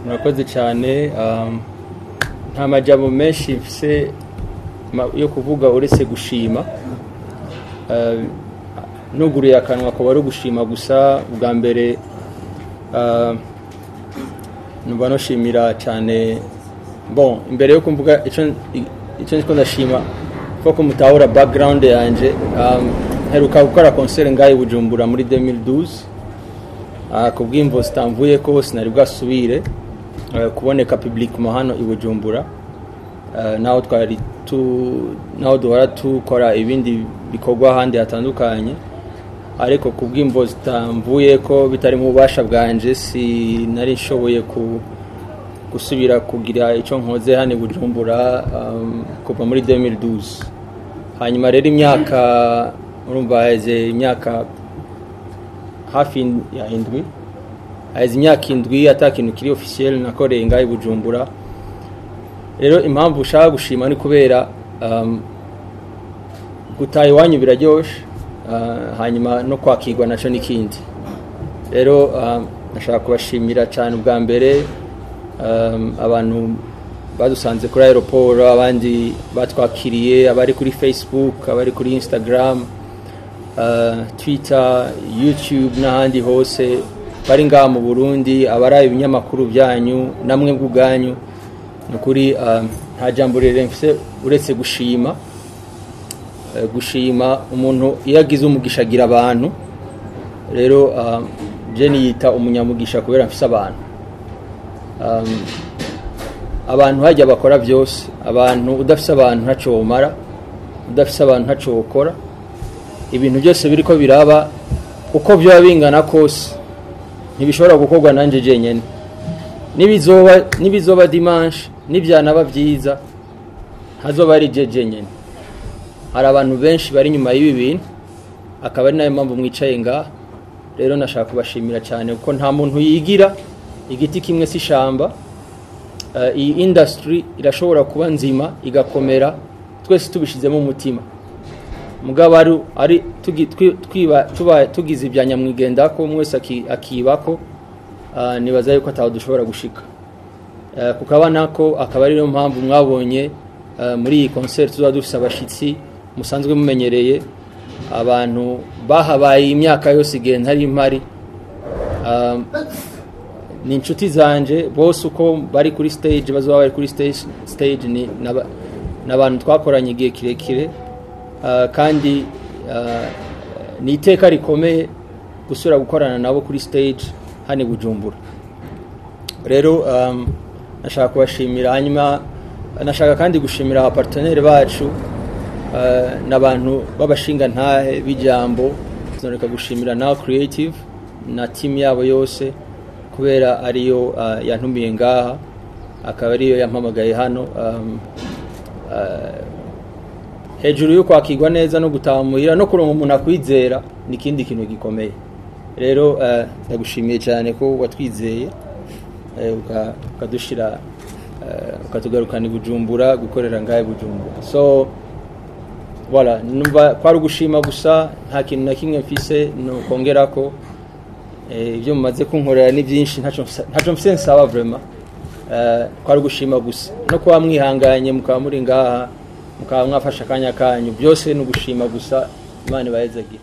murakoze cyane nta majambo menshi mfise yo kuvuga uretse gushima nuguriye akanwa ko bari gushima gusa bwa mbere numva no shimira cyane bon imbere yo kumvuga icyo niko ndashima ko mutahura background yanje heruka gukora concert ngayi Bujumbura muri 2012 kubw'imvo zitamvuye ko sinari bwasubire kuboneka public mu hano i Bujumbura naho twari naho duhora tukora ibindi bikorwa handi hatandukanye ariko kubw'imvo zitamvuye ko bitari mu bubasha bwanje sinari nshoboye gusubira kugira icyo nkoze hano i Bujumbura kuva muri 2012 hanyuma rero imyaka urumva heze imyaka hafi ya indwi heze imyaka indwi atakintu kiri officiel nakoreye ngayi Bujumbura rero impamvu ushaka gushima ni kubera gutaha iwanyu biraryoshe hanyuma no kwakirwa naco nikindi rero nashaka kubashimira cyane ubwa mbere abantu badusanze kuri aeroport abandi batwakiriye abari kuri Facebook abari kuri Instagram Twitter YouTube n'ahandi hose bari ngaha mu Burundi abaraye ibinyamakuru byanyu namwe bw'ubwanyu nukuri nta jambo rere mfise uretse gushima umuntu yagize umugishagira abantu rero je niyita umunyamugisha kubera mfise abantu hajya bakora byose abantu udafise abantu ntaco umara udafise abantu ntaco ukora ibintu byose biriko biraba uko byo bingana kose ntibishobora gukorwa nanje jenyene nibizoba dimanche nibyanaba byiza hazoba ari jenyene hari abantu benshi bari nyuma y'ibi bintu akaba ari nayo mpamvu mwicaye ngaha rero nashaka kubashimira cyane kuko nta muntu yigira igiti kimwe si shamba iyi industry irashobora kuba nzima igakomera twese tubishizemo umutima mugabo ari tugize ibyanyamwigenda ko mwese akibako nibaza yuko ataho dushobora gushika kukabana ko akaba ari yo mpamvu mwabonye muri iyi concert tuza dufise abashitsi musanzwe mumenyereye abantu bahabaye imyaka yose igenda ari impari ni inshuti zanje bose uko bari kuri stage bazoba bari kuri stage ni nabantu twakoranye igihe kirekire kandi ni iteka rikomeye gusura gukorana nabo kuri stage hane Bujumbura rero nashaka kubashimira hanyuma nashaka kandi gushimira abapartenere bacu n'abantu babashinga ntahe bijambo zoneka gushimira Now Creative na team yabo yose kubera ariyo yantumiye ngaha akaba ariyo yampamagaye hano hejuru yo kwakirwa neza no gutamuhira no kuronka umuntu akwizera nikindi kintu gikomeye rero ndagushimiye cyane ko watwizeye ukadushira ukatugarukana Bujumbura gukorera ngaye Bujumbura so voilà numva kwari gushima gusa nta kintu na kimwe mfise no kongera ko ibyo mumaze kunkorera ni byinshi ntaco mfise nsaba vraiment kwari gushima gusa no kuba mwihanganye mukaba muri ngaha mukaba mwafasha akanya kanyu byose no gushima gusa Imana ibahezagira